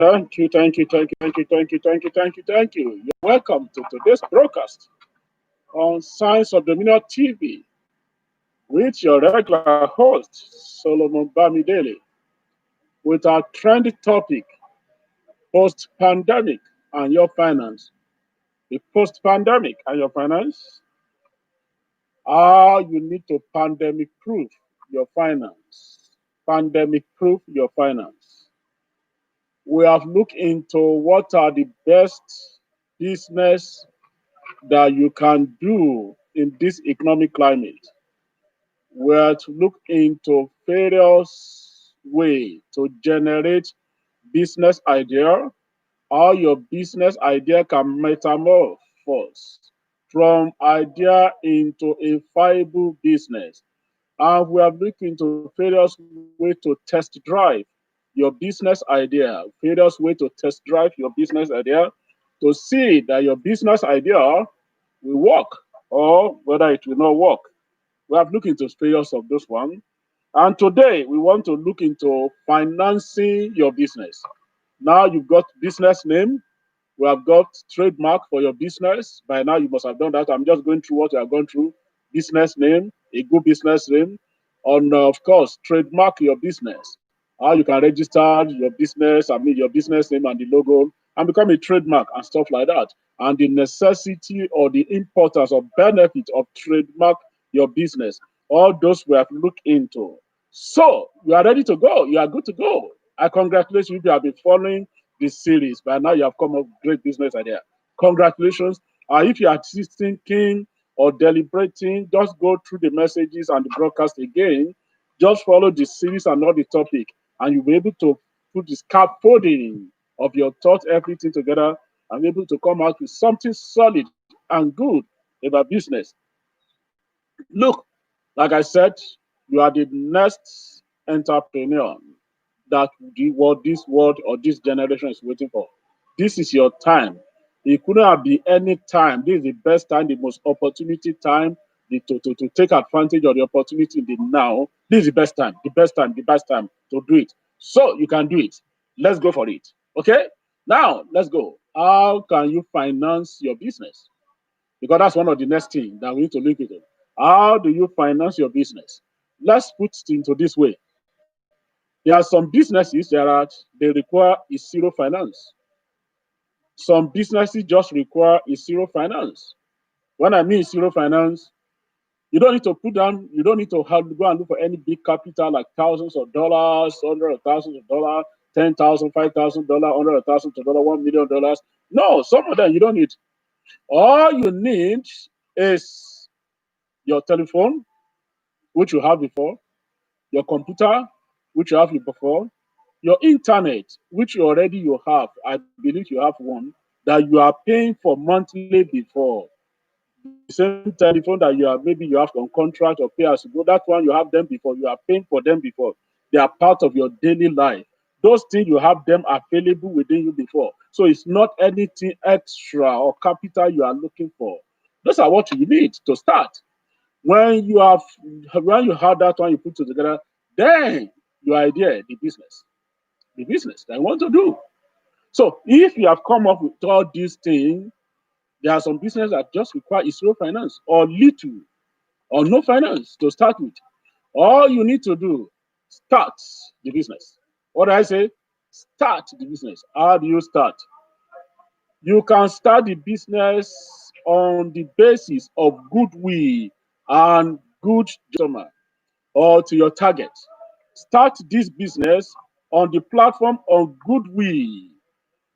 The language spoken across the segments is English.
Thank you, thank you, thank you, thank you, thank you, thank you, thank you, thank you. You're welcome to today's broadcast on Science of Dominion TV with your regular host, Solomon Bamidele, with our trendy topic, post pandemic and your finance. The post pandemic and your finance, how you need to pandemic proof your finance. Pandemic proof your finance. We have looked into what are the best business that you can do in this economic climate. We are to look into various ways to generate business idea, how your business idea can metamorphose from idea into a viable business. And we have looked into various ways to test drive your business idea, various ways to test drive your business idea to see that your business idea will work or whether it will not work. We have looked into various of those one. And today we want to look into financing your business. Now you've got business name, we have got trademark for your business. By now, you must have done that. I'm just going through what you have gone through. Business name, a good business name. On, of course, trademark your business. How you can register your business, your business name and the logo, and become a trademark and stuff like that. And the necessity or the importance or benefit of trademark your business. All those we have looked into. So you are ready to go. You are good to go. I congratulate you if you have been following this series. By now, you have come up with great business idea. Congratulations. If you are thinking or deliberating, just go through the messages and the broadcast again. Just follow the series and not the topic, and you'll be able to put the scaffolding of your thoughts, everything together, and be able to come out with something solid and good about business. Look, like I said, you are the next entrepreneur that this world or this generation is waiting for. This is your time. It couldn't have been any time. This is the best time, the most opportunity time to take advantage of the opportunity in the now. This is the best time, the best time, the best time to do it. So you can do it. Let's go for it. Okay? Now, let's go. How can you finance your business? Because that's one of the next things that we need to look into. How do you finance your business? Let's put it into this way. There are some businesses they require is zero finance. Some businesses just require is zero finance. When I mean zero finance, you don't need to put down, you don't need to go and look for any big capital like thousands of dollars, hundreds of thousands of dollars, 10,000, $5,000, hundred of thousands of dollars, $1 million. No, some of them you don't need. All you need is your telephone, which you have before, your computer, which you have before, your internet, which you have. I believe you have one that you are paying for monthly before. The same telephone that maybe you have on contract or pay as you go, that one you have them before. You are paying for them before. They are part of your daily life. Those things you have them available within you before. So it's not anything extra or capital you are looking for. Those are what you need to start. When you have that one you put together, then your idea, the business that you want to do. So if you have come up with all these things, there are some business that just require zero finance or little or no finance to start with. All you need to do, start the business. What do I say? Start the business. How do you start? You can start the business on the basis of goodwill and good customer or to your target. Start this business on the platform of goodwill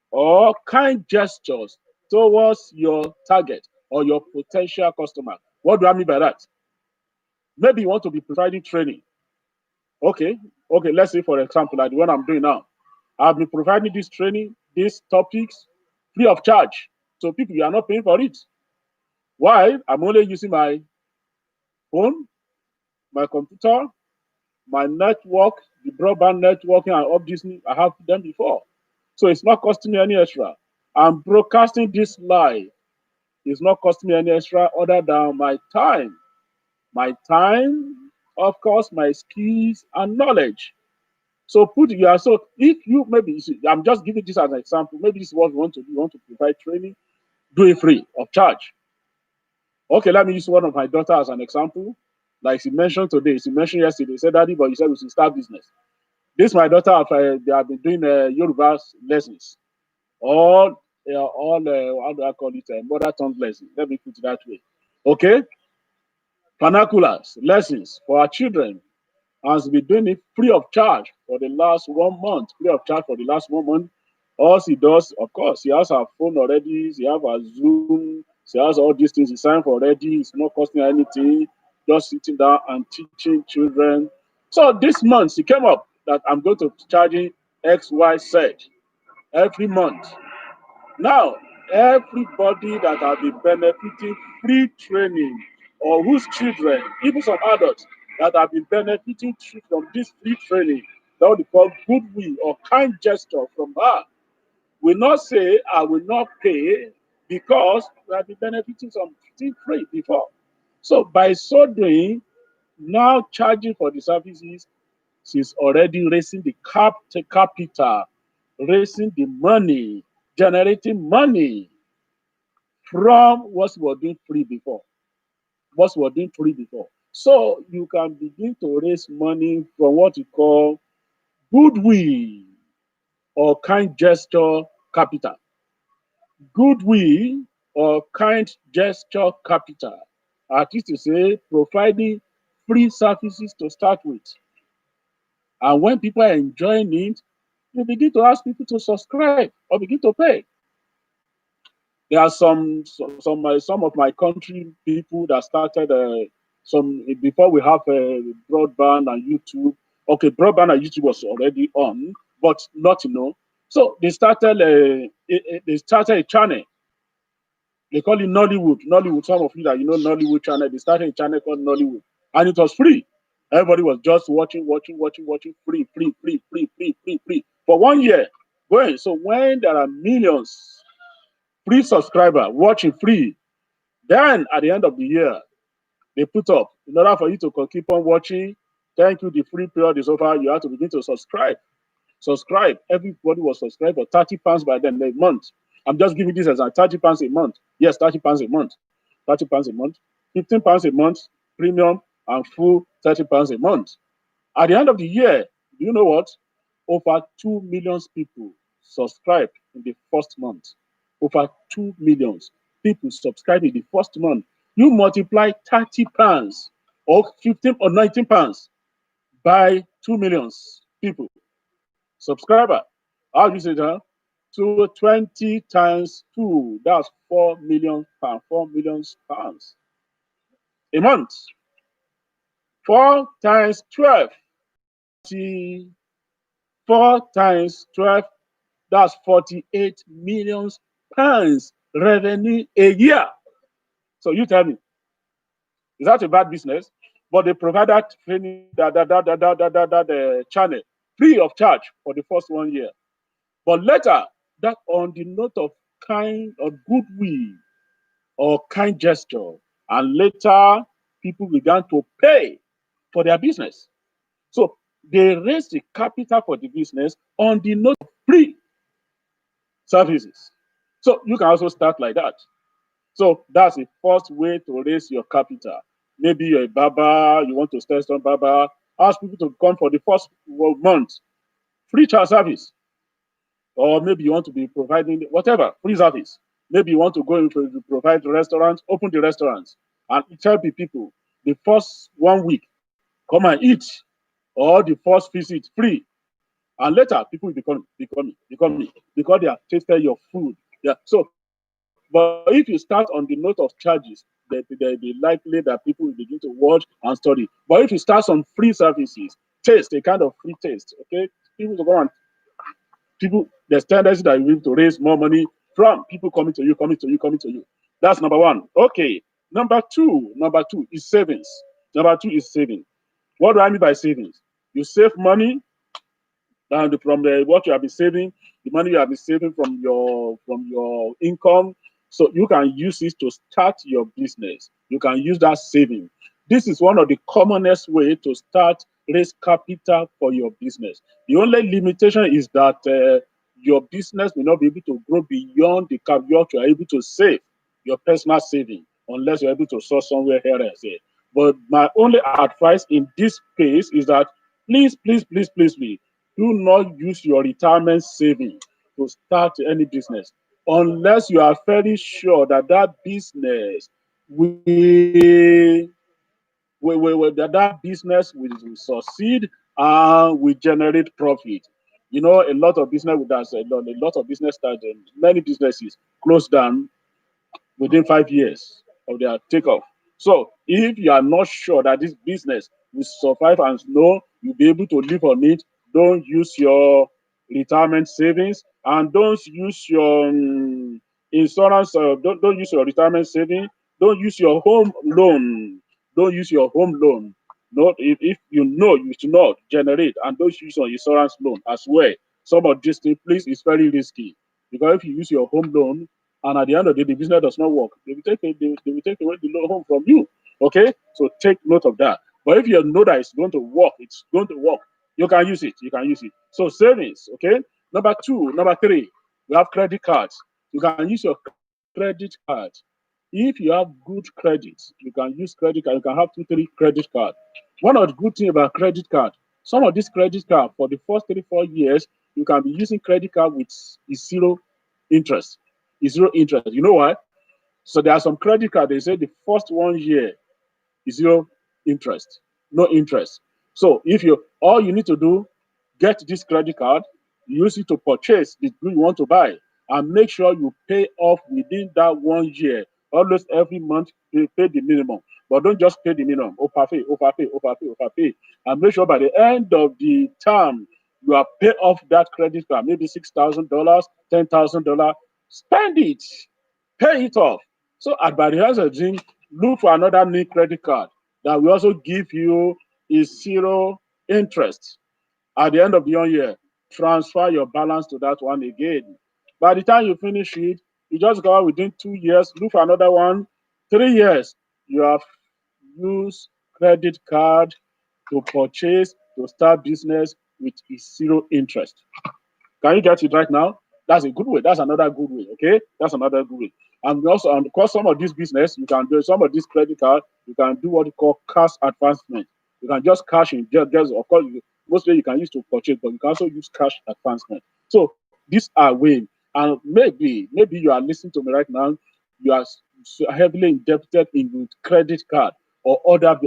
or kind gestures towards your target or your potential customer. What do I mean by that? Maybe you want to be providing training. Okay, okay, let's say for example, like the one I'm doing now. I've been providing this training, these topics, free of charge. So people, you are not paying for it. Why? I'm only using my phone, my computer, my network, the broadband networking and all this. I have them before. So it's not costing me any extra. I'm broadcasting this live. It's not costing me any extra other than my time. My time, of course, my skills and knowledge. So so if you maybe I'm just giving this as an example. Maybe this is what we want to do. You want to provide training, do it free of charge. Okay, let me use one of my daughter as an example. Like she mentioned today, she mentioned yesterday. She said, "Daddy, but you said we should start business." This my daughter, they have been doing Yoruba lessons, all how do I call it, mother tongue lessons. Let me put it that way. Okay, vernaculars lessons for our children, has been doing it free of charge for the last 1 month. Free of charge for the last 1 month. All she does, of course, she has her phone already. She has her Zoom. She has all these things. She signed for already. It's not costing her anything. Just sitting down and teaching children. So this month she came up that I'm going to charging X, Y, Z every month. Now, everybody that have been benefiting free training or whose children, even some adults that have been benefiting from this free training, that what we call goodwill or kind gesture from her, will not say, I will not pay because we have been benefiting something free before. So by so doing, now charging for the services, she's already raising the capital, raising the money, generating money from what we were doing free before. What we were doing free before. So you can begin to raise money from what you call goodwill or kind gesture capital. Goodwill or kind gesture capital. That is to say, providing free services to start with. And when people are enjoying it, you begin to ask people to subscribe or begin to pay. There are some of my country people that started some before we have broadband and YouTube. Okay, broadband and YouTube was already on, but not So they started a channel. They call it Nollywood. Nollywood. Some of you that you know Nollywood channel. They started a channel called Nollywood, and it was free. Everybody was just watching, free for 1 year. Going. So when there are millions free subscriber watching free, then at the end of the year, they put up in order for you to keep on watching. Thank you, the free period is over. You have to begin to subscribe. Subscribe. Everybody was subscribed for £30 by then a month. I'm just giving this as a £30 a month. Yes, £30 a month. £30 a month. £15 a month premium and full £30 a month. At the end of the year, do you know what? Over 2 million people subscribed in the first month. Over 2 million people subscribed in the first month. You multiply £30 or 15 or £19 by 2 million people. Subscriber. How do you say that? So 20 times 2, that's 4 million pounds. 4 million pounds a month. 4 times 12. 4 times 12, that's 48 million pounds revenue a year. So you tell me, is that a bad business? But they provide that training, that channel free of charge for the first 1 year. But later, that on the note of kind or goodwill or kind gesture, and later people began to pay for their business. So they raised the capital for the business on the note of free services. So you can also start like that. So that's the first way to raise your capital. Maybe you're a barber, you want to start some barber, ask people to come for the first month, free child service. Or maybe you want to be providing whatever, free service. Maybe you want to go into provide restaurants, open the restaurants, and tell the people the first 1 week, come and eat, or the first visit free. And later people will become because they have tasted your food. Yeah. So, but if you start on the note of charges, they likely that people will begin to watch and study. But if you start some free services, taste a kind of free taste, okay, people will go and people, there's tendency that you need to raise more money from people coming to you. That's number one. Okay. Number two is savings. Number two is saving. What do I mean by savings? You save money and from what you have been saving, the money you have been saving from your income, so you can use it to start your business. You can use that saving. This is one of the commonest way to start raise capital for your business. The only limitation is that your business may not be able to grow beyond the cap you are able to save, your personal saving, unless you're able to source somewhere here and there. But my only advice in this case is that please, please, please, please, please, do not use your retirement saving to start any business unless you are very sure that that business will that business will succeed and will generate profit. You know, a lot of business with us, a lot of business started, many businesses closed down within 5 years of their takeoff. So if you are not sure that this business will survive and know you'll be able to live on it, don't use your retirement savings and don't use your insurance. Don't use your retirement saving. Don't use your home loan. Don't use your home loan. Not if you know you should not generate and don't use your insurance loan as well. Some of these things, please, is very risky because if you use your home loan and at the end of the day the business does not work, they will take away the loan home from you. Okay, so take note of that. But if you know that it's going to work, it's going to work, you can use it. You can use it. So savings, okay. Number two, number three, we have credit cards. You can use your credit card. If you have good credit, you can use credit card. You can have 2, 3 credit card. One of the good thing about credit card, some of this credit card for the first 3, 4 years, you can be using credit card with zero interest. It's zero interest. You know why? So there are some credit card. They say the first 1 year is zero interest, no interest. So if you all you need to do, get this credit card, use it to purchase the good you want to buy, and make sure you pay off within that 1 year. Always every month pay the minimum, but don't just pay the minimum. Overpay, overpay, overpay, overpay, and make sure by the end of the term you are pay off that credit card. Maybe $6,000, $10,000. Spend it, pay it off. So at by the end of the thing, look for another new credit card that will also give you is zero interest. At the end of the 1 year, transfer your balance to that one again. By the time you finish it, you just go out within 2 years, look for another one. 3 years, you have used credit card to purchase, to start business with zero interest. Can you get it right now? That's a good way. That's another good way. Okay, that's another good way. And also, and because some of this business, you can do some of this credit card, you can do what you call cash advancement. You can just cash in, just of course, mostly you can use to purchase, but you can also use cash advancement. So these are ways. And maybe you are listening to me right now. You are heavily indebted in with credit card or other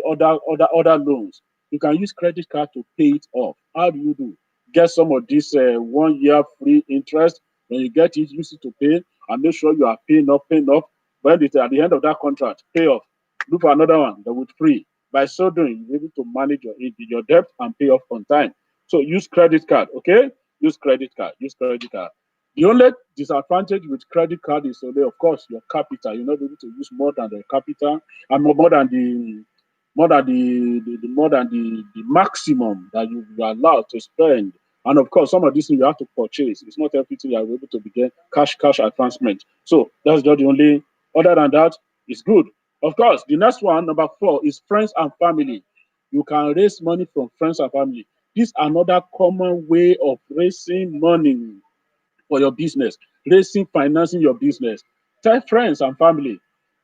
loans. You can use credit card to pay it off. How do you do? Get some of this 1 year free interest. When you get it, use it to pay and make sure you are paying off. When it's at the end of that contract, pay off. Look for another one that would free. By so doing, you're able to manage your debt and pay off on time. So use credit card, okay? Use credit card. Use credit card. The only disadvantage with credit card is only, of course, your capital. You're not able to use more than the capital and more than the maximum that you are allowed to spend. And of course, some of these things you have to purchase. It's not everything you are able to begin cash advancement. So that's just the only. Other than that, it's good. Of course, the next one, number 4, is friends and family. You can raise money from friends and family. This is another common way of raising money for your business, raising, financing your business. Tell friends and family,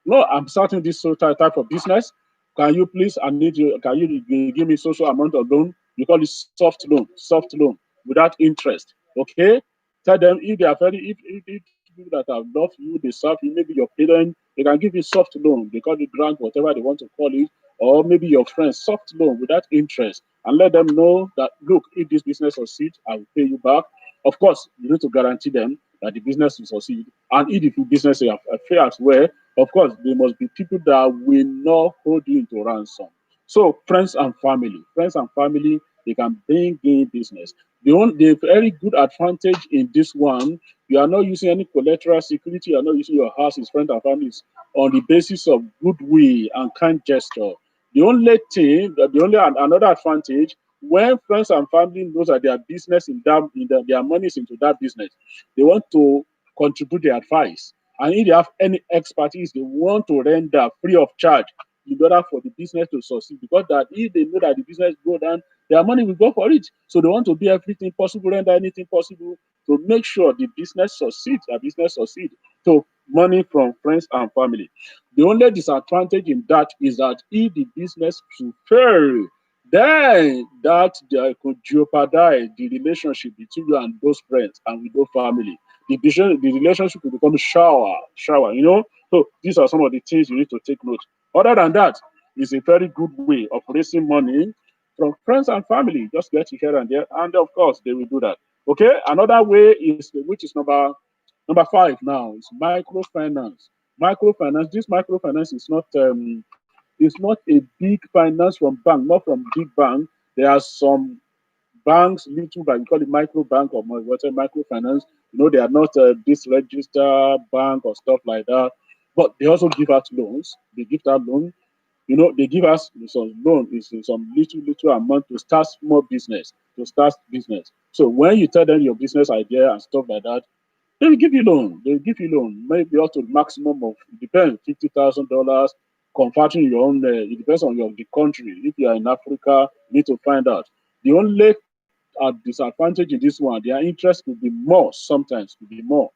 no, I'm starting this type of business. Can you please, I need you, can you give me social amount of loan? You call it soft loan without interest. Okay? Tell them if they are very, if people that have loved you, they serve you, maybe your parents, they can give you soft loan. They call it grant, whatever they want to call it, or maybe your friends, soft loan without interest, and let them know that look, if this business succeeds, I will pay you back. Of course, you need to guarantee them that the business will succeed. And if the business fail as well, of course, there must be people that will not hold you into ransom. So friends and family, they can bring in business. The very good advantage in this one, you are not using any collateral security. You are not using your house, his friends and families on the basis of goodwill and kind gesture. The only thing, the only another advantage, when friends and family knows that their business their money is into that business, they want to contribute their advice. And if they have any expertise they want to render free of charge, in order for the business to succeed. Because that if they know that the business go down, their money will go for it. So they want to do everything possible, render anything possible to make sure the business succeeds, their business succeeds. So money from friends and family. The only disadvantage in that is that if the business should fail, then that they could jeopardize the relationship between you and those friends and with those family. The relationship will become shower, you know. So these are some of the things you need to take note. Other than that, it's a very good way of raising money from friends and family. Just get it here and there, and of course they will do that. Okay. Another way is which is number five now is microfinance. Microfinance. This microfinance is not it's not a big finance from bank, not from big bank. There are some banks, little bank, we call it micro bank or whatever microfinance. You know, they are not this register bank or stuff like that, but they also give out loans. They give out loan. You know, they give us some loan is some little amount to start small business, to start business. So when you tell them your business idea and stuff like that, they will give you loan. They will give you loan, maybe up to the maximum of it depends $50,000. Converting your own, it depends on your the country. If you are in Africa, you need to find out. The only disadvantage in this one, their interest could be more sometimes, could be more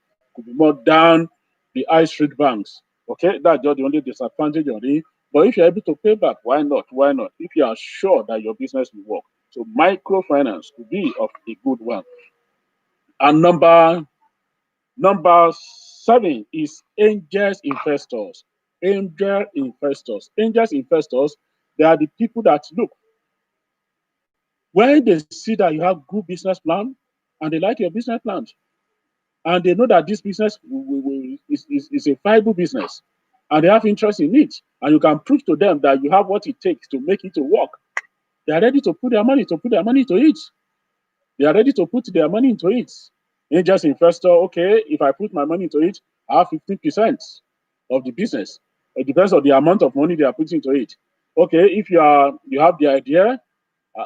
than the high street banks. Okay, that's just the only disadvantage on it. But if you're able to pay back, why not? Why not? If you are sure that your business will work. So microfinance could be of a good one. And number seven is angels investors. Angels investors, they are the people that look when they see that you have good business plan and they like your business plan and they know that this business is a viable business and they have interest in it and you can prove to them that you have what it takes to make it to work. They are ready to put their money into it. They are ready to put their money into it. Angels investor, okay, if I put my money into it, I have 15% of the business. It depends on the amount of money they are putting into it. Okay, if you have the idea,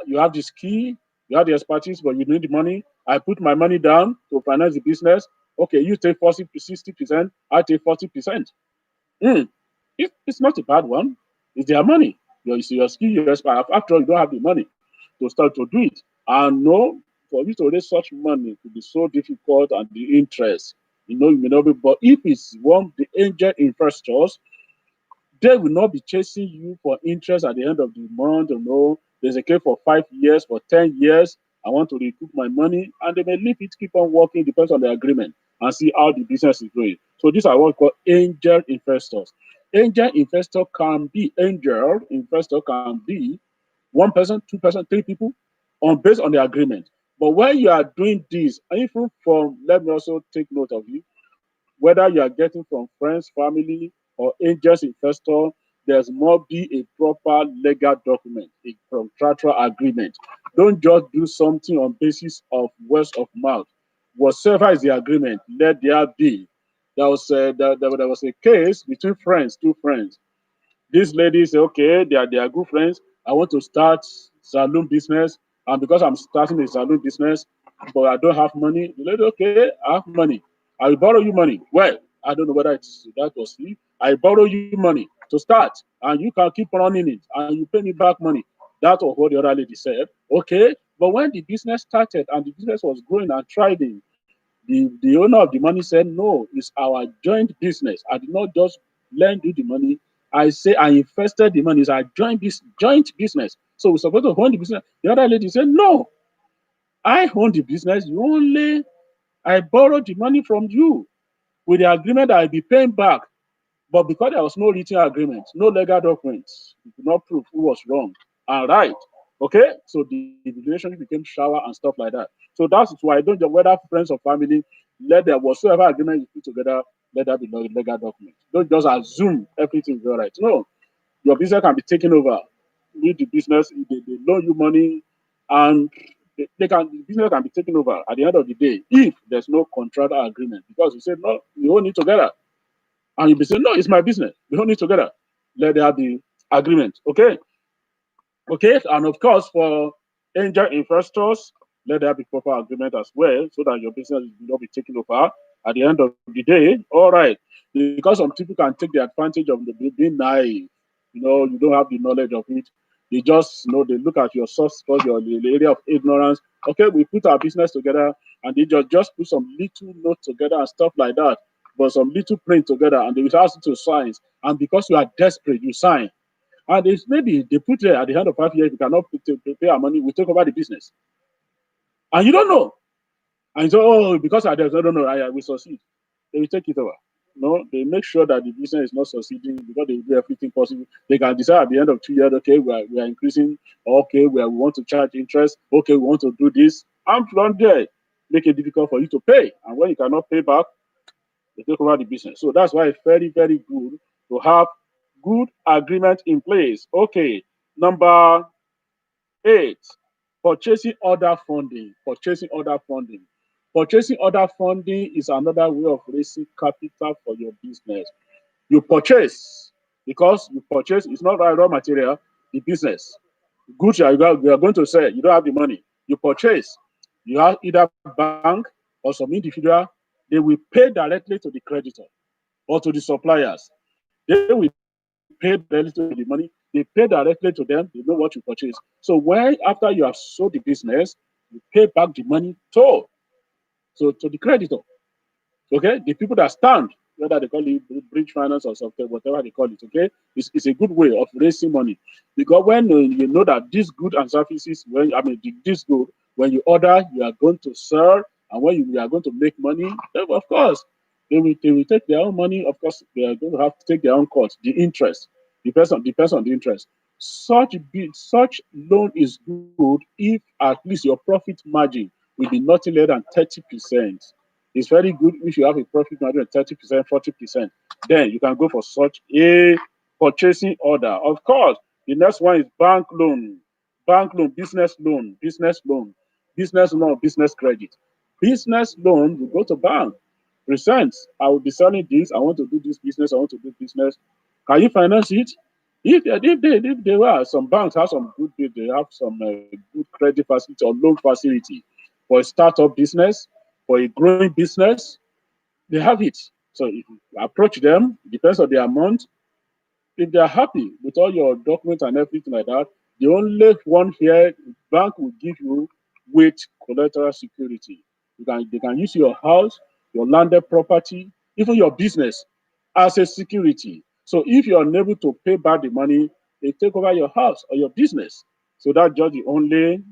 you have the skill, you have the expertise, but you need the money. I put my money down to finance the business. Okay, you take 40 to 60%, I take 40%. Mm, it's not a bad one. It's their money. Your skill, your expert. After all, you don't have the money to start to do it. And no, for you to raise such money it could be so difficult and the interest, you know, you may not be. But if it's one the angel investors, they will not be chasing you for interest at the end of the month. You know, there's a case for 5 years, for 10 years. I want to recoup my money, and they may leave it, keep on working, depends on the agreement, and see how the business is going. So these are what we call angel investors. Angel investor can be one person, two person, three people, on based on the agreement. But when you are doing this, even from let me also take note of you, whether you are getting from friends, family, or angels investor, there's must be a proper legal document, a contractual agreement. Don't just do something on basis of words of mouth. Whatever is the agreement, let there be. There was a case between friends, two friends. This lady say, okay, they are good friends. I want to start saloon business, and because I'm starting a saloon business, but I don't have money. The lady, okay, I have money. I will borrow you money. Well, I don't know whether it's that or sleep. I borrow you money to start, and you can keep running it, and you pay me back money. That was what the other lady said. Okay, but when the business started and the business was growing and thriving, the owner of the money said, no, it's our joint business. I did not just lend you the money. I say I invested the money. It's our joint business. So we're supposed to own the business. The other lady said, no, I own the business. I borrowed the money from you with the agreement that I'll be paying back. But because there was no written agreement, no legal documents, you could not prove who was wrong and right. Okay, so the relationship became shower and stuff like that. So that's why I don't just whether friends or family, let there whatsoever agreement you put together, let that be legal document. Don't just assume everything is all right. No, your business can be taken over. With the business, they loan you money, and the business can be taken over at the end of the day if there's no contract agreement because you said no, we own it together. And you'll be saying, no, it's my business. We don't need together. Let there be agreement. Okay. Okay. And of course, for angel investors, let there be proper agreement as well so that your business will not be taken over at the end of the day. All right. Because some people can take the advantage of the being naive. you don't have the knowledge of it. They just, they look at your source code, your the area of ignorance. Okay, we put our business together, and they just put some little note together and stuff like that, but some little print together, and they will ask you to sign. And because you are desperate, you sign. And it's maybe they put there at the end of 5 years, you cannot pay our money, we take over the business. And you don't know. And so, oh, because I don't know, I will succeed. They will take it over. No, they make sure that the business is not succeeding because they do everything possible. They can decide at the end of 2 years, okay, we are increasing, okay, we want to charge interest, okay, we want to do this. And from there, make it difficult for you to pay. And when you cannot pay back, they take over the business. So that's why it's very, very good to have good agreement in place. Okay, number 8, purchasing order funding. Purchasing order funding. Purchasing order funding is another way of raising capital for your business. You purchase because you purchase, it's not raw material, the business. Goods you are going to sell, you don't have the money. You purchase. You have either bank or some individual, they will pay directly to the creditor or to the suppliers. They will pay directly to the money. They pay directly to them. They know what you purchase. So when after you have sold the business, you pay back the money to the creditor. Okay, the people that stand, whether they call it bridge finance or something, whatever they call it. Okay, it's a good way of raising money because when you know that this good and services, this good, when you order, you are going to sell, and when you are going to make money, then of course they will take their own money. Of course, they are going to have to take their own cost. The interest depends on the interest. Such loan is good if at least your profit margin will be nothing less than 30%. It's very good if you have a profit margin of 30%, 40%. Then you can go for such a purchasing order. Of course, the next one is bank loan. Bank loan, business loan, business credit. Business loan, you go to bank. Present, I will be selling this. I want to do this business. I want to do business. Can you finance it? If there are some banks have some good, they have some good credit facility or loan facility for a startup business, for a growing business, they have it. So if you approach them, it depends on the amount. If they are happy with all your documents and everything like that, the only one here, bank will give you with collateral security. They can use your house, your landed property, even your business as a security. So if you're unable to pay back the money, they take over your house or your business. So that's just the only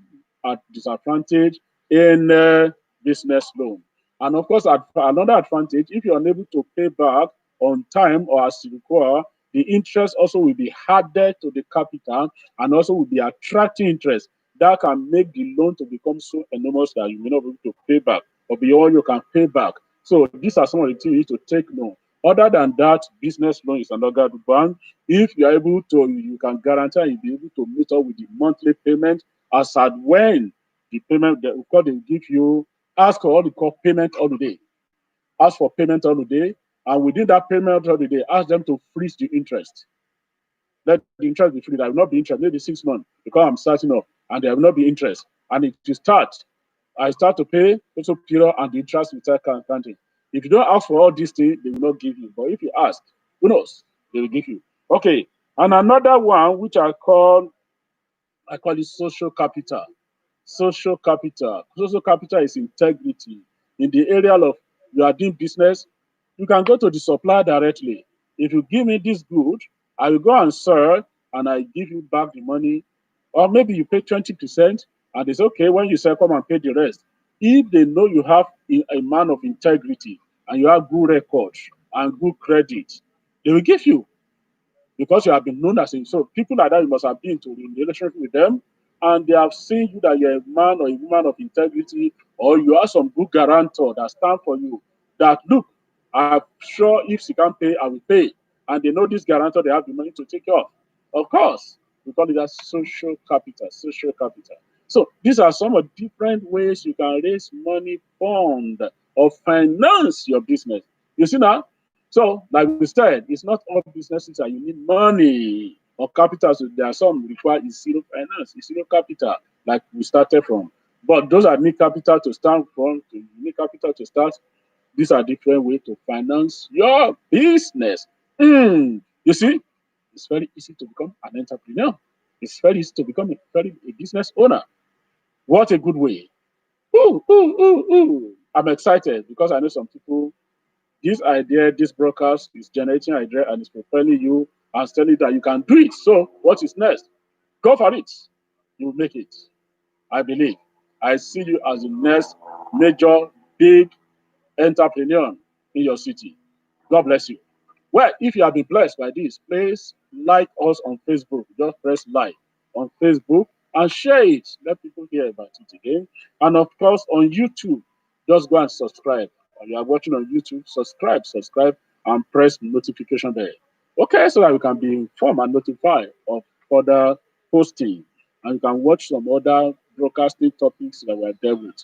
disadvantage in business loan. And of course, another advantage, if you're unable to pay back on time or as you require, the interest also will be added to the capital and also will be attracting interest that can make the loan to become so enormous that you may not be able to pay back or beyond you can pay back. So these are some of the things you need to take note. Other than that, business loan is another one. If you are able to, you can guarantee you'll be able to meet up with the monthly payment as at when the payment they give you, ask for what they call payment holiday. Ask for payment holiday, and within that payment holiday, ask them to freeze the interest. Let the interest be free. There will not be interest, maybe 6 months, because I'm starting off, and there will not be interest. And it will start. I start to pay also period, and the interest will start counting. If you don't ask for all these things, they will not give you. But if you ask, who knows? They will give you. Okay. And another one which I call it social capital. Social capital. Social capital is integrity. In the area of you are doing business, you can go to the supplier directly. If you give me this good, I will go and sell and I give you back the money. Or maybe you pay 20% and it's okay when you sell, come and pay the rest. If they know you have a man of integrity and you have good records and good credit, they will give you because you have been known as a so people like that you must have been to in relationship with them and they have seen you that you're a man or a woman of integrity or you are some good guarantor that stand for you that look I'm sure if she can't pay I will pay and they know this guarantor they have the money to take care of course we call it as social capital. So these are some of different ways you can raise money fund or finance your business you see now so, like we said, it's not all businesses that you need money or capital. So there are some require is zero finance, is zero capital, like we started from. But those are need capital to start from, to need capital to start. These are different ways to finance your business. You see, It's very easy to become an entrepreneur. It's very easy to become a business owner. What a good way. Ooh, ooh, ooh, ooh. I'm excited because I know some people, this idea, this broadcast is generating idea and is propelling you and telling you that you can do it. So what is next? Go for it. You will make it. I believe. I see you as the next major big entrepreneur in your city. God bless you. Well, if you have been blessed by this, please like us on Facebook. Just press like on Facebook and share it. Let people hear about it again. And of course, on YouTube, just go and subscribe. If you are watching on YouTube, subscribe, and press notification there. Okay, so that you can be informed and notified of further posting. And you can watch some other broadcasting topics that we are there with.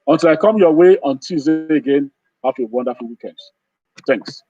Until I come your way on Tuesday again, have a wonderful weekend. Thanks.